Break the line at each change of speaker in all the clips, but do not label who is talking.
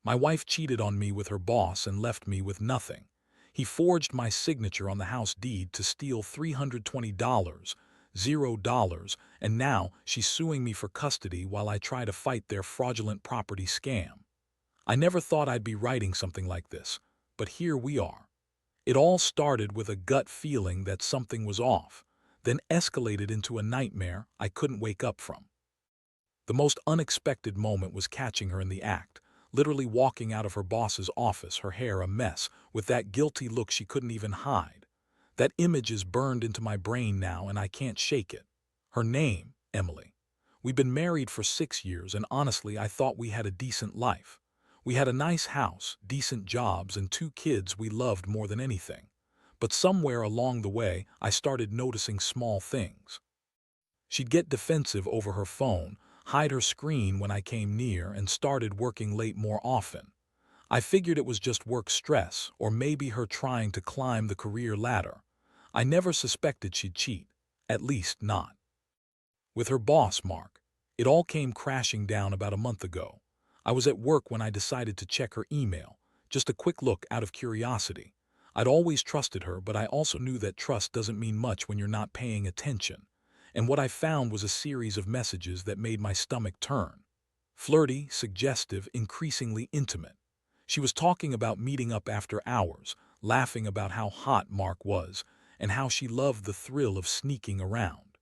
My wife cheated on me with her boss and left me with nothing. He forged my signature on the house deed to steal $320, $0, and now she's suing me for custody while I try to fight their fraudulent property scam. I never thought I'd be writing something like this, but here we are. It all started with a gut feeling that something was off, then escalated into a nightmare I couldn't wake up from. The most unexpected moment was catching her in the act, literally walking out of her boss's office, her hair a mess, with that guilty look she couldn't even hide. That image is burned into my brain now and I can't shake it. Her name, Emily. We've been married for 6 years and honestly I thought we had a decent life. We had a nice house, decent jobs, and 2 kids we loved more than anything. But somewhere along the way I started noticing small things. She'd get defensive over her phone, hide her screen when I came near, and started working late more often. I figured it was just work stress, or maybe her trying to climb the career ladder. I never suspected she'd cheat, at least not with her boss, Mark. It all came crashing down about a month ago. I was at work when I decided to check her email, just a quick look out of curiosity. I'd always trusted her, but I also knew that trust doesn't mean much when you're not paying attention. And what I found was a series of messages that made my stomach turn. Flirty, suggestive, increasingly intimate. She was talking about meeting up after hours, laughing about how hot Mark was, and how she loved the thrill of sneaking around.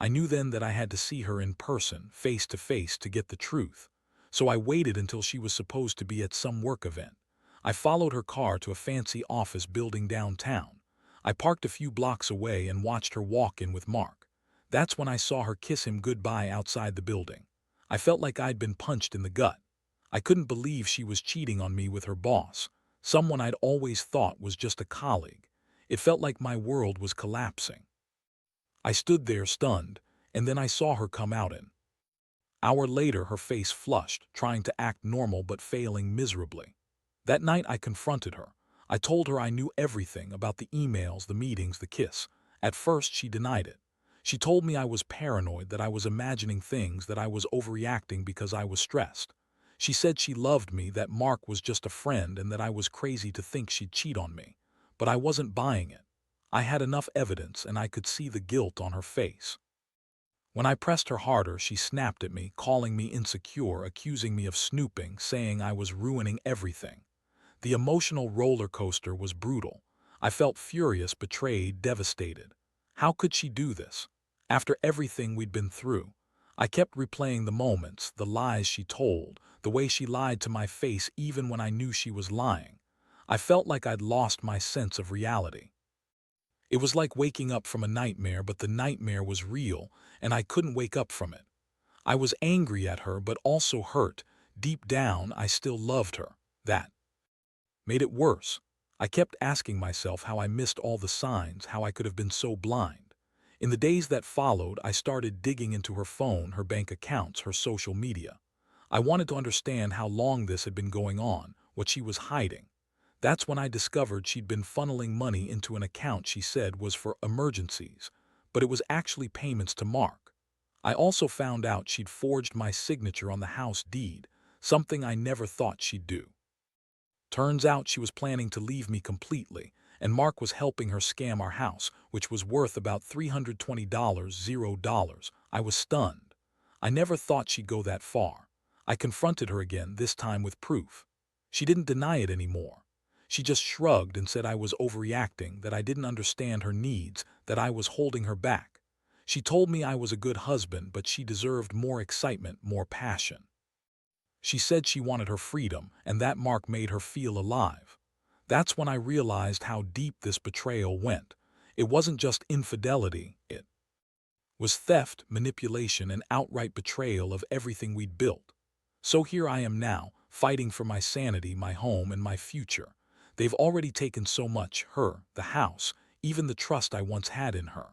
I knew then that I had to see her in person, face to face, to get the truth. So I waited until she was supposed to be at some work event. I followed her car to a fancy office building downtown. I parked a few blocks away and watched her walk in with Mark. That's when I saw her kiss him goodbye outside the building. I felt like I'd been punched in the gut. I couldn't believe she was cheating on me with her boss, someone I'd always thought was just a colleague. It felt like my world was collapsing. I stood there stunned, and then I saw her come out an hour later, her face flushed, trying to act normal but failing miserably. That night I confronted her. I told her I knew everything about the emails, the meetings, the kiss. At first she denied it. She told me I was paranoid, that I was imagining things, that I was overreacting because I was stressed. She said she loved me, that Mark was just a friend, and that I was crazy to think she'd cheat on me. But I wasn't buying it. I had enough evidence and I could see the guilt on her face. When I pressed her harder, she snapped at me, calling me insecure, accusing me of snooping, saying I was ruining everything. The emotional roller coaster was brutal. I felt furious, betrayed, devastated. How could she do this? After everything we'd been through, I kept replaying the moments, the lies she told, the way she lied to my face even when I knew she was lying. I felt like I'd lost my sense of reality. It was like waking up from a nightmare, but the nightmare was real, and I couldn't wake up from it. I was angry at her, but also hurt. Deep down, I still loved her. That made it worse. I kept asking myself how I missed all the signs, how I could have been so blind. In the days that followed, I started digging into her phone, her bank accounts, her social media. I wanted to understand how long this had been going on, what she was hiding. That's when I discovered she'd been funneling money into an account she said was for emergencies, but it was actually payments to Mark. I also found out she'd forged my signature on the house deed, something I never thought she'd do. Turns out she was planning to leave me completely, and Mark was helping her scam our house, which was worth about $320, $0. I was stunned. I never thought she'd go that far. I confronted her again, this time with proof. She didn't deny it anymore. She just shrugged and said I was overreacting, that I didn't understand her needs, that I was holding her back. She told me I was a good husband, but she deserved more excitement, more passion. She said she wanted her freedom, and that Mark made her feel alive. That's when I realized how deep this betrayal went. It wasn't just infidelity, it was theft, manipulation, and outright betrayal of everything we'd built. So here I am now, fighting for my sanity, my home, and my future. They've already taken so much, her, the house, even the trust I once had in her.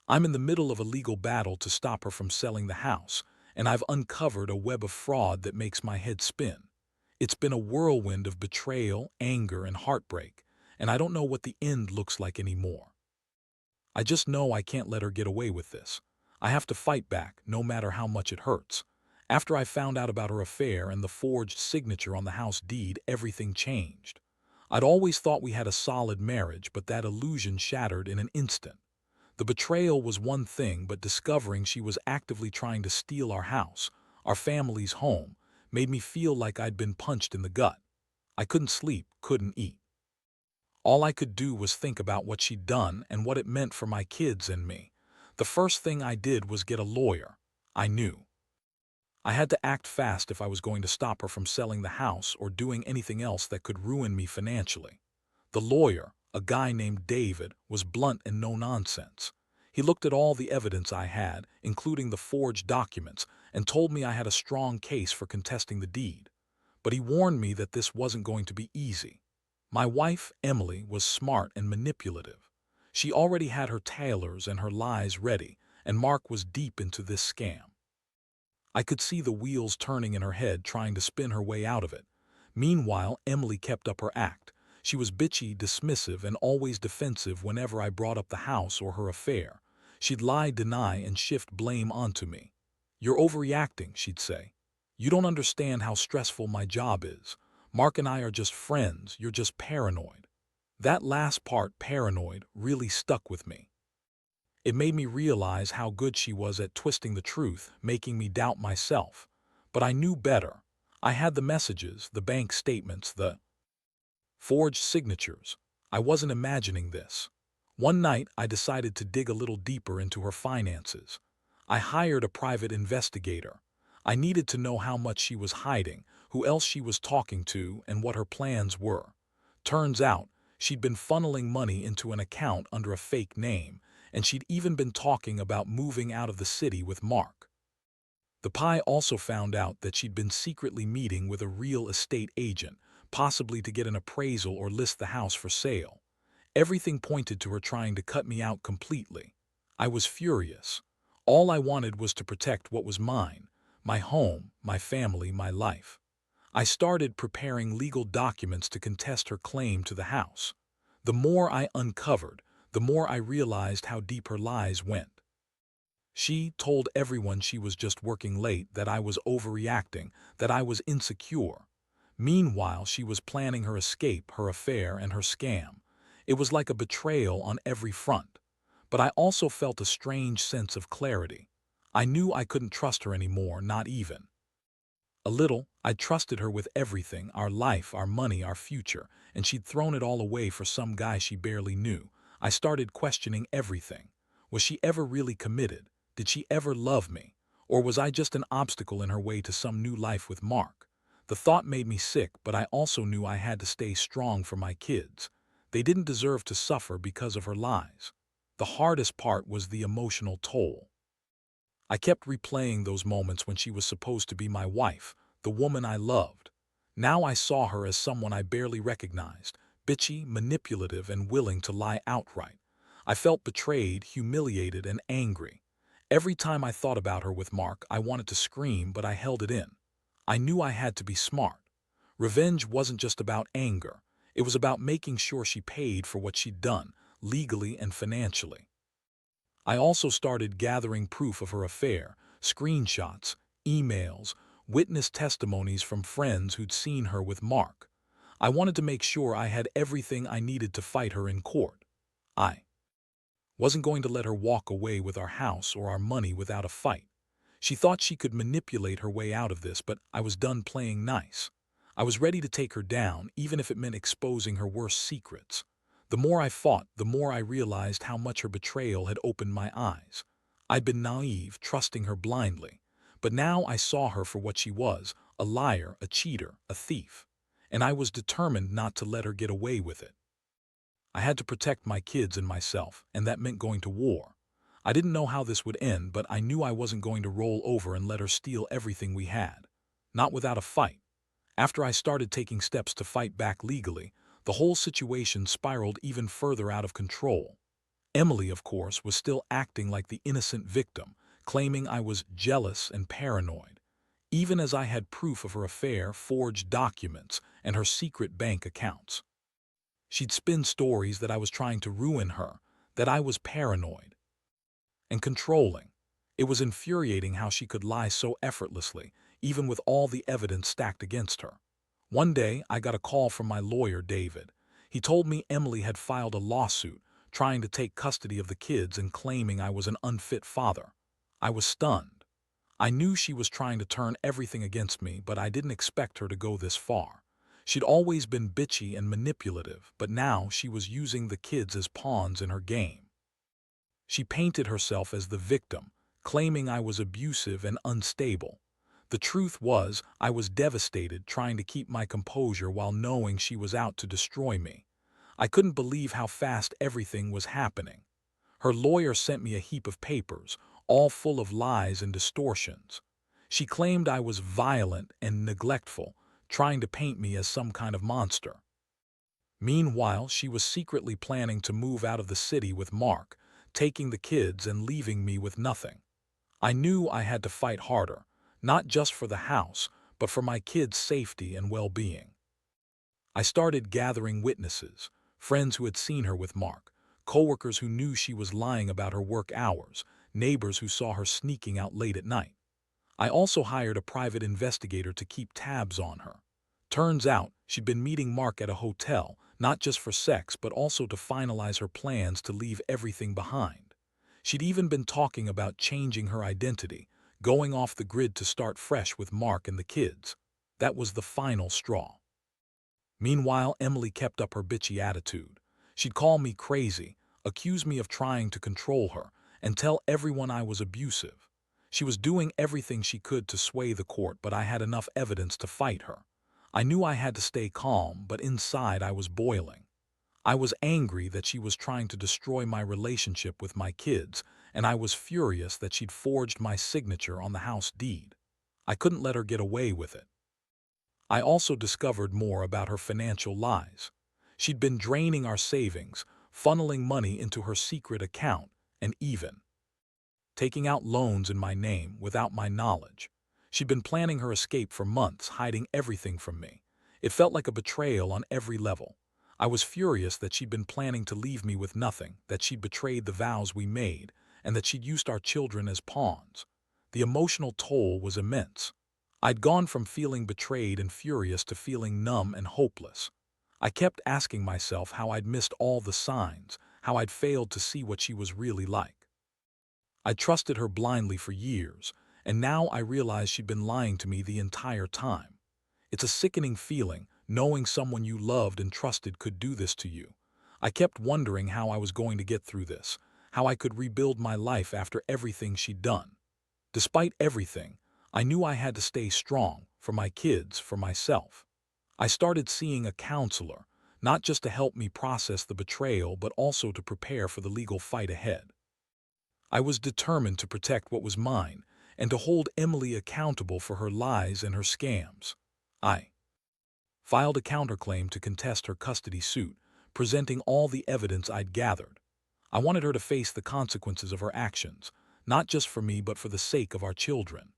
I'm in the middle of a legal battle to stop her from selling the house, and I've uncovered a web of fraud that makes my head spin. It's been a whirlwind of betrayal, anger, and heartbreak, and I don't know what the end looks like anymore. I just know I can't let her get away with this. I have to fight back, no matter how much it hurts. After I found out about her affair and the forged signature on the house deed, everything changed. I'd always thought we had a solid marriage, but that illusion shattered in an instant. The betrayal was one thing, but discovering she was actively trying to steal our house, our family's home, made me feel like I'd been punched in the gut. I couldn't sleep, couldn't eat. All I could do was think about what she'd done and what it meant for my kids and me. The first thing I did was get a lawyer. I knew I had to act fast if I was going to stop her from selling the house or doing anything else that could ruin me financially. The lawyer, a guy named David, was blunt and no nonsense. He looked at all the evidence I had, including the forged documents, and told me I had a strong case for contesting the deed. But he warned me that this wasn't going to be easy. My wife, Emily, was smart and manipulative. She already had her tailors and her lies ready, and Mark was deep into this scam. I could see the wheels turning in her head, trying to spin her way out of it. Meanwhile, Emily kept up her act. She was bitchy, dismissive, and always defensive whenever I brought up the house or her affair. She'd lie, deny, and shift blame onto me. "You're overreacting," she'd say. "You don't understand how stressful my job is. Mark and I are just friends, you're just paranoid." That last part, paranoid, really stuck with me. It made me realize how good she was at twisting the truth, making me doubt myself. But I knew better. I had the messages, the bank statements, the forged signatures. I wasn't imagining this. One night, I decided to dig a little deeper into her finances. I hired a private investigator. I needed to know how much she was hiding, who else she was talking to, and what her plans were. Turns out, she'd been funneling money into an account under a fake name, and she'd even been talking about moving out of the city with Mark. The pie also found out that she'd been secretly meeting with a real estate agent, possibly to get an appraisal or list the house for sale. Everything pointed to her trying to cut me out completely. I was furious. All I wanted was to protect what was mine, my home, my family, my life. I started preparing legal documents to contest her claim to the house. The more I uncovered, the more I realized how deep her lies went. She told everyone she was just working late, that I was overreacting, that I was insecure. Meanwhile, she was planning her escape, her affair, and her scam. It was like a betrayal on every front. But I also felt a strange sense of clarity. I knew I couldn't trust her anymore, not even a little. I trusted her with everything, our life, our money, our future, and she'd thrown it all away for some guy she barely knew. I started questioning everything. Was she ever really committed? Did she ever love me? Or was I just an obstacle in her way to some new life with Mark? The thought made me sick, but I also knew I had to stay strong for my kids. They didn't deserve to suffer because of her lies. The hardest part was the emotional toll. I kept replaying those moments when she was supposed to be my wife, the woman I loved. Now I saw her as someone I barely recognized, bitchy, manipulative, and willing to lie outright. I felt betrayed, humiliated, and angry. Every time I thought about her with Mark, I wanted to scream, but I held it in. I knew I had to be smart. Revenge wasn't just about anger. It was about making sure she paid for what she'd done, legally and financially. I also started gathering proof of her affair, screenshots, emails, witness testimonies from friends who'd seen her with Mark. I wanted to make sure I had everything I needed to fight her in court. I wasn't going to let her walk away with our house or our money without a fight. She thought she could manipulate her way out of this, but I was done playing nice. I was ready to take her down, even if it meant exposing her worst secrets. The more I fought, the more I realized how much her betrayal had opened my eyes. I'd been naive, trusting her blindly. But now I saw her for what she was, a liar, a cheater, a thief. And I was determined not to let her get away with it. I had to protect my kids and myself, and that meant going to war. I didn't know how this would end, but I knew I wasn't going to roll over and let her steal everything we had. Not without a fight. After I started taking steps to fight back legally, the whole situation spiraled even further out of control. Emily, of course, was still acting like the innocent victim, claiming I was jealous and paranoid, even as I had proof of her affair, forged documents, and her secret bank accounts. She'd spin stories that I was trying to ruin her, that I was paranoid and controlling. It was infuriating how she could lie so effortlessly, even with all the evidence stacked against her. One day, I got a call from my lawyer, David. He told me Emily had filed a lawsuit, trying to take custody of the kids and claiming I was an unfit father. I was stunned. I knew she was trying to turn everything against me, but I didn't expect her to go this far. She'd always been bitchy and manipulative, but now she was using the kids as pawns in her game. She painted herself as the victim, claiming I was abusive and unstable. The truth was, I was devastated, trying to keep my composure while knowing she was out to destroy me. I couldn't believe how fast everything was happening. Her lawyer sent me a heap of papers, all full of lies and distortions. She claimed I was violent and neglectful, trying to paint me as some kind of monster. Meanwhile, she was secretly planning to move out of the city with Mark, taking the kids and leaving me with nothing. I knew I had to fight harder, not just for the house, but for my kids' safety and well-being. I started gathering witnesses, friends who had seen her with Mark, coworkers who knew she was lying about her work hours, neighbors who saw her sneaking out late at night. I also hired a private investigator to keep tabs on her. Turns out, she'd been meeting Mark at a hotel, not just for sex, but also to finalize her plans to leave everything behind. She'd even been talking about changing her identity, going off the grid to start fresh with Mark and the kids. That was the final straw. Meanwhile, Emily kept up her bitchy attitude. She'd call me crazy, accuse me of trying to control her, and tell everyone I was abusive. She was doing everything she could to sway the court, but I had enough evidence to fight her. I knew I had to stay calm, but inside I was boiling. I was angry that she was trying to destroy my relationship with my kids, and I was furious that she'd forged my signature on the house deed. I couldn't let her get away with it. I also discovered more about her financial lies. She'd been draining our savings, funneling money into her secret account, and even taking out loans in my name without my knowledge. She'd been planning her escape for months, hiding everything from me. It felt like a betrayal on every level. I was furious that she'd been planning to leave me with nothing, that she'd betrayed the vows we made, and that she'd used our children as pawns. The emotional toll was immense. I'd gone from feeling betrayed and furious to feeling numb and hopeless. I kept asking myself how I'd missed all the signs, how I'd failed to see what she was really like. I trusted her blindly for years, and now I realized she'd been lying to me the entire time. It's a sickening feeling, knowing someone you loved and trusted could do this to you. I kept wondering how I was going to get through this, how I could rebuild my life after everything she'd done. Despite everything, I knew I had to stay strong, for my kids, for myself. I started seeing a counselor, not just to help me process the betrayal, but also to prepare for the legal fight ahead. I was determined to protect what was mine and to hold Emily accountable for her lies and her scams. I filed a counterclaim to contest her custody suit, presenting all the evidence I'd gathered. I wanted her to face the consequences of her actions, not just for me but for the sake of our children.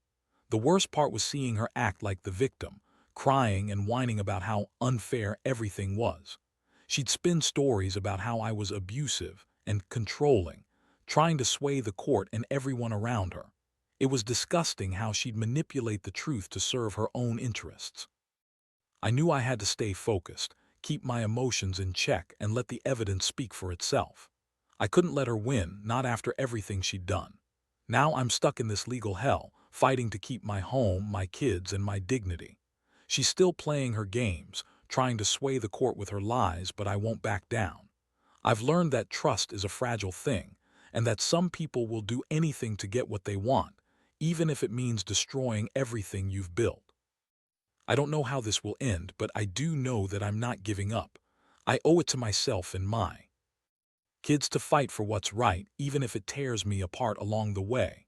The worst part was seeing her act like the victim, crying and whining about how unfair everything was. She'd spin stories about how I was abusive and controlling, trying to sway the court and everyone around her. It was disgusting how she'd manipulate the truth to serve her own interests. I knew I had to stay focused, keep my emotions in check, and let the evidence speak for itself. I couldn't let her win, not after everything she'd done. Now I'm stuck in this legal hell, fighting to keep my home, my kids, and my dignity. She's still playing her games, trying to sway the court with her lies, but I won't back down. I've learned that trust is a fragile thing, and that some people will do anything to get what they want, even if it means destroying everything you've built. I don't know how this will end, but I do know that I'm not giving up. I owe it to myself and my kids to fight for what's right, even if it tears me apart along the way.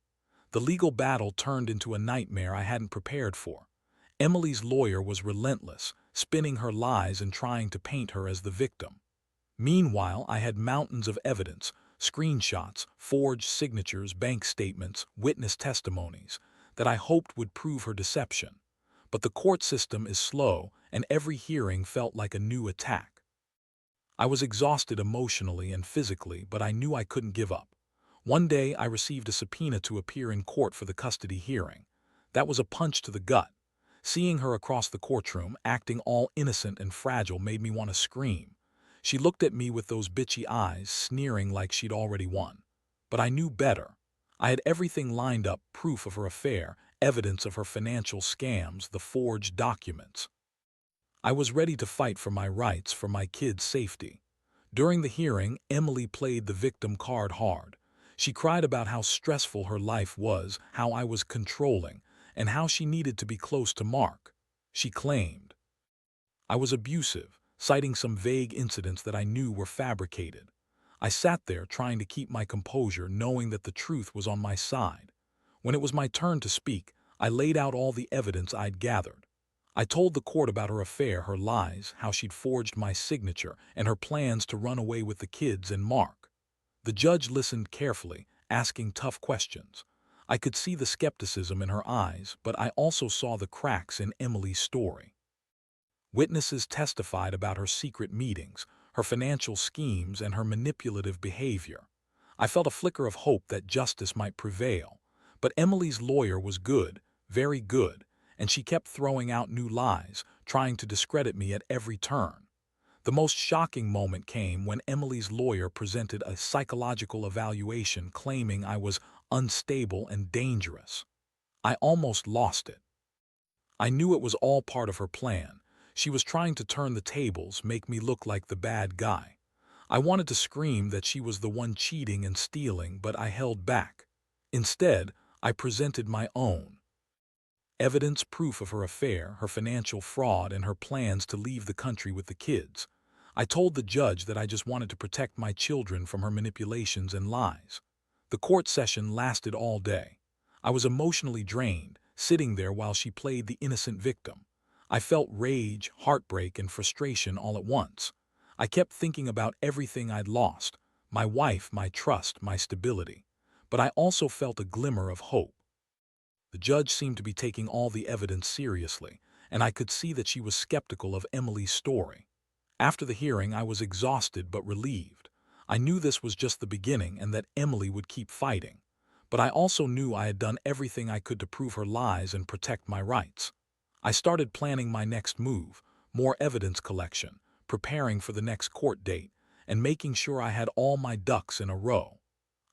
The legal battle turned into a nightmare I hadn't prepared for. Emily's lawyer was relentless, spinning her lies and trying to paint her as the victim. Meanwhile, I had mountains of evidence, screenshots, forged signatures, bank statements, witness testimonies, that I hoped would prove her deception. But the court system is slow, and every hearing felt like a new attack. I was exhausted emotionally and physically, but I knew I couldn't give up. One day, I received a subpoena to appear in court for the custody hearing. That was a punch to the gut. Seeing her across the courtroom, acting all innocent and fragile, made me want to scream. She looked at me with those bitchy eyes, sneering like she'd already won. But I knew better. I had everything lined up, proof of her affair, evidence of her financial scams, the forged documents. I was ready to fight for my rights, for my kids' safety. During the hearing, Emily played the victim card hard. She cried about how stressful her life was, how I was controlling, and how she needed to be close to Mark. She claimed I was abusive, citing some vague incidents that I knew were fabricated. I sat there trying to keep my composure, knowing that the truth was on my side. When it was my turn to speak, I laid out all the evidence I'd gathered. I told the court about her affair, her lies, how she'd forged my signature, and her plans to run away with the kids and Mark. The judge listened carefully, asking tough questions. I could see the skepticism in her eyes, but I also saw the cracks in Emily's story. Witnesses testified about her secret meetings, her financial schemes, and her manipulative behavior. I felt a flicker of hope that justice might prevail. But Emily's lawyer was good, very good, and she kept throwing out new lies, trying to discredit me at every turn. The most shocking moment came when Emily's lawyer presented a psychological evaluation claiming I was unstable and dangerous. I almost lost it. I knew it was all part of her plan. She was trying to turn the tables, make me look like the bad guy. I wanted to scream that she was the one cheating and stealing, but I held back. Instead, I presented my own evidence, proof of her affair, her financial fraud, and her plans to leave the country with the kids. I told the judge that I just wanted to protect my children from her manipulations and lies. The court session lasted all day. I was emotionally drained, sitting there while she played the innocent victim. I felt rage, heartbreak, and frustration all at once. I kept thinking about everything I'd lost, my wife, my trust, my stability. But I also felt a glimmer of hope. The judge seemed to be taking all the evidence seriously, and I could see that she was skeptical of Emily's story. After the hearing, I was exhausted but relieved. I knew this was just the beginning and that Emily would keep fighting. But I also knew I had done everything I could to prove her lies and protect my rights. I started planning my next move, more evidence collection, preparing for the next court date, and making sure I had all my ducks in a row.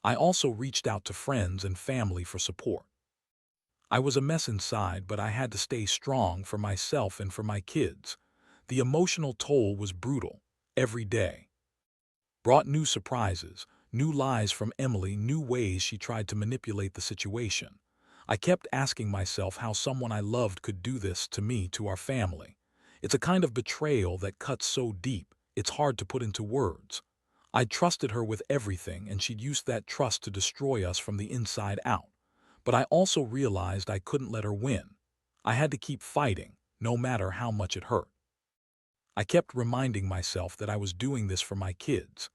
I also reached out to friends and family for support. I was a mess inside, but I had to stay strong for myself and for my kids. The emotional toll was brutal. Every day brought new surprises, new lies from Emily, new ways she tried to manipulate the situation. I kept asking myself how someone I loved could do this to me, to our family. It's a kind of betrayal that cuts so deep, it's hard to put into words. I'd trusted her with everything, and she'd used that trust to destroy us from the inside out. But I also realized I couldn't let her win. I had to keep fighting, no matter how much it hurt. I kept reminding myself that I was doing this for my kids.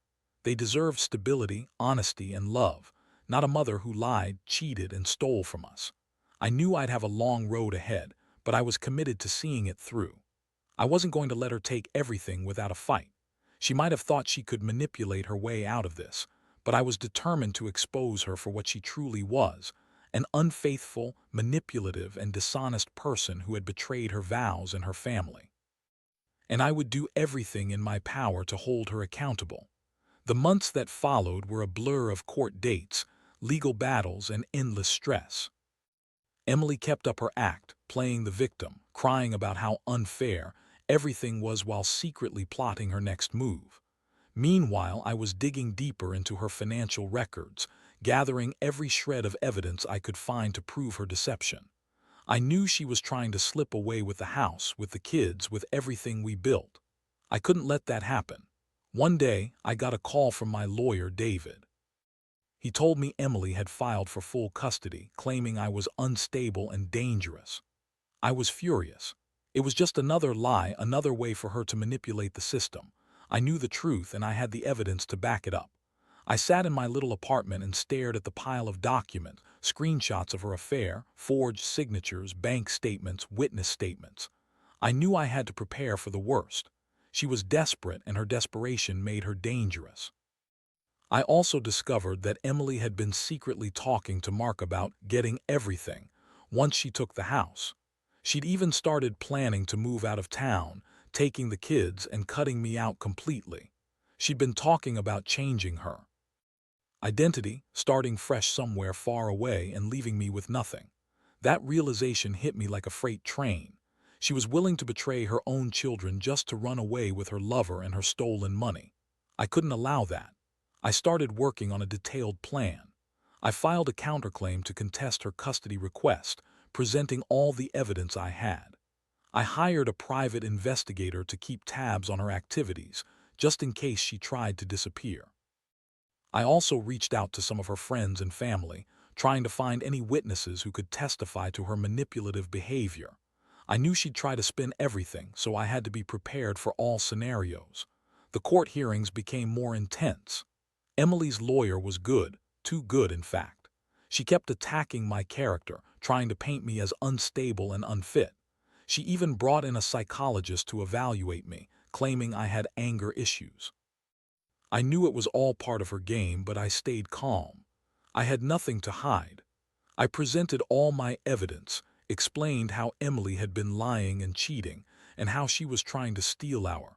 They deserved stability, honesty, and love, not a mother who lied, cheated, and stole from us. I knew I'd have a long road ahead, but I was committed to seeing it through. I wasn't going to let her take everything without a fight. She might have thought she could manipulate her way out of this, but I was determined to expose her for what she truly was, an unfaithful, manipulative, and dishonest person who had betrayed her vows and her family. And I would do everything in my power to hold her accountable. The months that followed were a blur of court dates, legal battles, and endless stress. Emily kept up her act, playing the victim, crying about how unfair everything was while secretly plotting her next move. Meanwhile, I was digging deeper into her financial records, gathering every shred of evidence I could find to prove her deception. I knew she was trying to slip away with the house, with the kids, with everything we built. I couldn't let that happen. One day, I got a call from my lawyer, David. He told me Emily had filed for full custody, claiming I was unstable and dangerous. I was furious. It was just another lie, another way for her to manipulate the system. I knew the truth, and I had the evidence to back it up. I sat in my little apartment and stared at the pile of documents, screenshots of her affair, forged signatures, bank statements, witness statements. I knew I had to prepare for the worst. She was desperate, and her desperation made her dangerous. I also discovered that Emily had been secretly talking to Mark about getting everything, once she took the house. She'd even started planning to move out of town, taking the kids and cutting me out completely. She'd been talking about changing her identity, starting fresh somewhere far away and leaving me with nothing. That realization hit me like a freight train. She was willing to betray her own children just to run away with her lover and her stolen money. I couldn't allow that. I started working on a detailed plan. I filed a counterclaim to contest her custody request, presenting all the evidence I had. I hired a private investigator to keep tabs on her activities, just in case she tried to disappear. I also reached out to some of her friends and family, trying to find any witnesses who could testify to her manipulative behavior. I knew she'd try to spin everything, so I had to be prepared for all scenarios. The court hearings became more intense. Emily's lawyer was good, too good in fact. She kept attacking my character, trying to paint me as unstable and unfit. She even brought in a psychologist to evaluate me, claiming I had anger issues. I knew it was all part of her game, but I stayed calm. I had nothing to hide. I presented all my evidence, explained how Emily had been lying and cheating, and how she was trying to steal our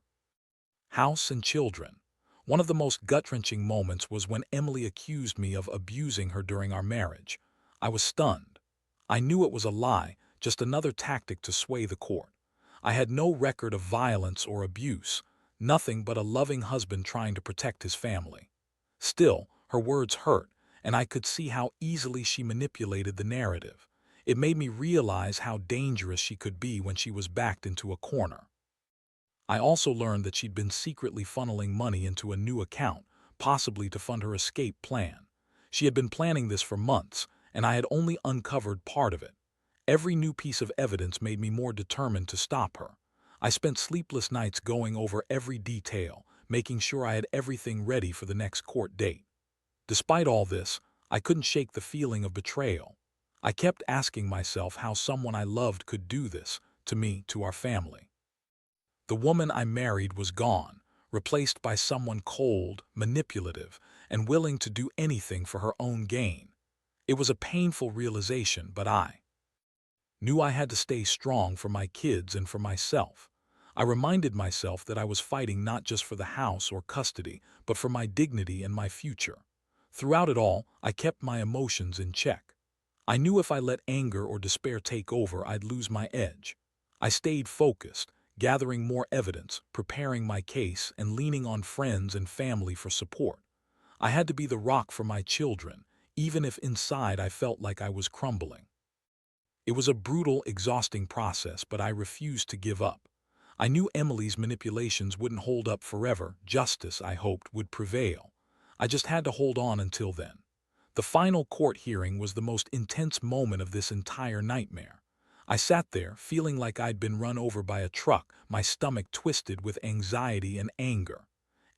house and children. One of the most gut-wrenching moments was when Emily accused me of abusing her during our marriage. I was stunned. I knew it was a lie, just another tactic to sway the court. I had no record of violence or abuse, nothing but a loving husband trying to protect his family. Still, her words hurt, and I could see how easily she manipulated the narrative. It made me realize how dangerous she could be when she was backed into a corner. I also learned that she'd been secretly funneling money into a new account, possibly to fund her escape plan. She had been planning this for months, and I had only uncovered part of it. Every new piece of evidence made me more determined to stop her. I spent sleepless nights going over every detail, making sure I had everything ready for the next court date. Despite all this, I couldn't shake the feeling of betrayal. I kept asking myself how someone I loved could do this, to me, to our family. The woman I married was gone, replaced by someone cold, manipulative, and willing to do anything for her own gain. It was a painful realization, but I knew I had to stay strong for my kids and for myself. I reminded myself that I was fighting not just for the house or custody, but for my dignity and my future. Throughout it all, I kept my emotions in check. I knew if I let anger or despair take over, I'd lose my edge. I stayed focused, gathering more evidence, preparing my case, and leaning on friends and family for support. I had to be the rock for my children, even if inside I felt like I was crumbling. It was a brutal, exhausting process, but I refused to give up. I knew Emily's manipulations wouldn't hold up forever. Justice, I hoped, would prevail. I just had to hold on until then. The final court hearing was the most intense moment of this entire nightmare. I sat there, feeling like I'd been run over by a truck, my stomach twisted with anxiety and anger.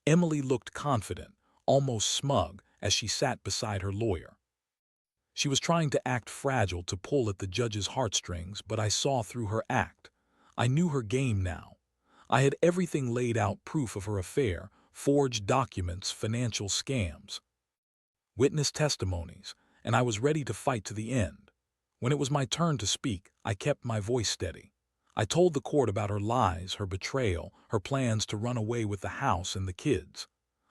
Emily looked confident, almost smug, as she sat beside her lawyer. She was trying to act fragile to pull at the judge's heartstrings, but I saw through her act. I knew her game now. I had everything laid out, proof of her affair, forged documents, financial scams, witness testimonies, and I was ready to fight to the end. When it was my turn to speak, I kept my voice steady. I told the court about her lies, her betrayal, her plans to run away with the house and the kids.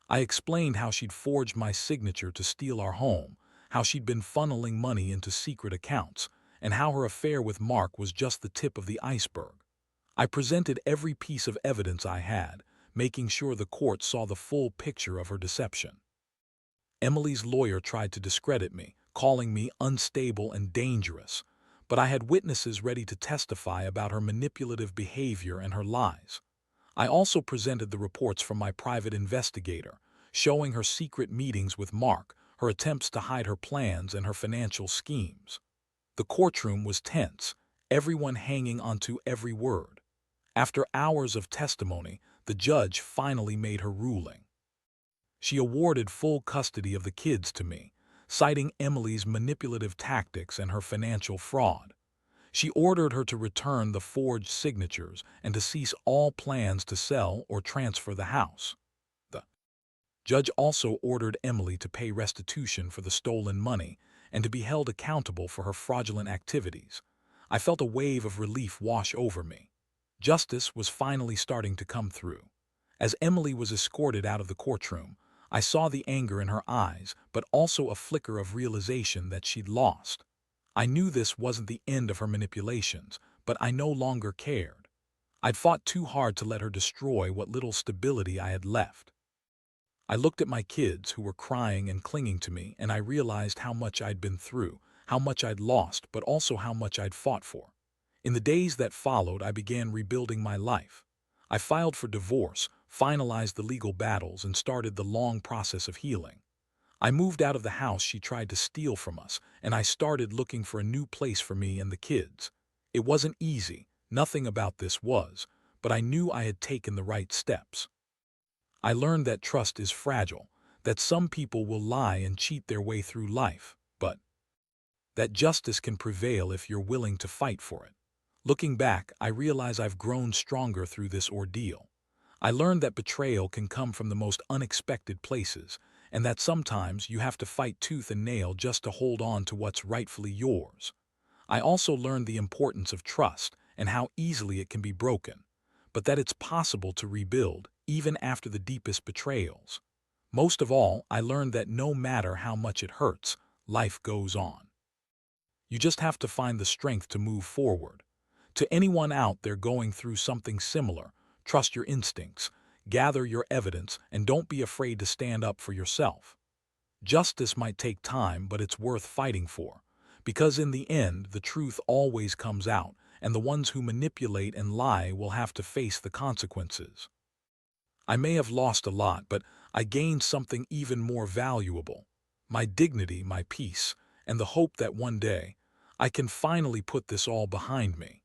I explained how she'd forged my signature to steal our home, how she'd been funneling money into secret accounts, and how her affair with Mark was just the tip of the iceberg. I presented every piece of evidence I had, making sure the court saw the full picture of her deception. Emily's lawyer tried to discredit me, calling me unstable and dangerous, but I had witnesses ready to testify about her manipulative behavior and her lies. I also presented the reports from my private investigator, showing her secret meetings with Mark, her attempts to hide her plans, and her financial schemes. The courtroom was tense, everyone hanging onto every word. After hours of testimony, the judge finally made her ruling. She awarded full custody of the kids to me, citing Emily's manipulative tactics and her financial fraud. She ordered her to return the forged signatures and to cease all plans to sell or transfer the house. The judge also ordered Emily to pay restitution for the stolen money, and to be held accountable for her fraudulent activities. I felt a wave of relief wash over me. Justice was finally starting to come through. As Emily was escorted out of the courtroom, I saw the anger in her eyes, but also a flicker of realization that she'd lost. I knew this wasn't the end of her manipulations, but I no longer cared. I'd fought too hard to let her destroy what little stability I had left. I looked at my kids who were crying and clinging to me, and I realized how much I'd been through, how much I'd lost, but also how much I'd fought for. In the days that followed, I began rebuilding my life. I filed for divorce, finalized the legal battles, and started the long process of healing. I moved out of the house she tried to steal from us, and I started looking for a new place for me and the kids. It wasn't easy, nothing about this was, but I knew I had taken the right steps. I learned that trust is fragile, that some people will lie and cheat their way through life, but that justice can prevail if you're willing to fight for it. Looking back, I realize I've grown stronger through this ordeal. I learned that betrayal can come from the most unexpected places, and that sometimes you have to fight tooth and nail just to hold on to what's rightfully yours. I also learned the importance of trust and how easily it can be broken, but that it's possible to rebuild, even after the deepest betrayals. Most of all, I learned that no matter how much it hurts, life goes on. You just have to find the strength to move forward. To anyone out there going through something similar, trust your instincts, gather your evidence, and don't be afraid to stand up for yourself. Justice might take time, but it's worth fighting for, because in the end, the truth always comes out, and the ones who manipulate and lie will have to face the consequences. I may have lost a lot, but I gained something even more valuable: my dignity, my peace, and the hope that one day I can finally put this all behind me.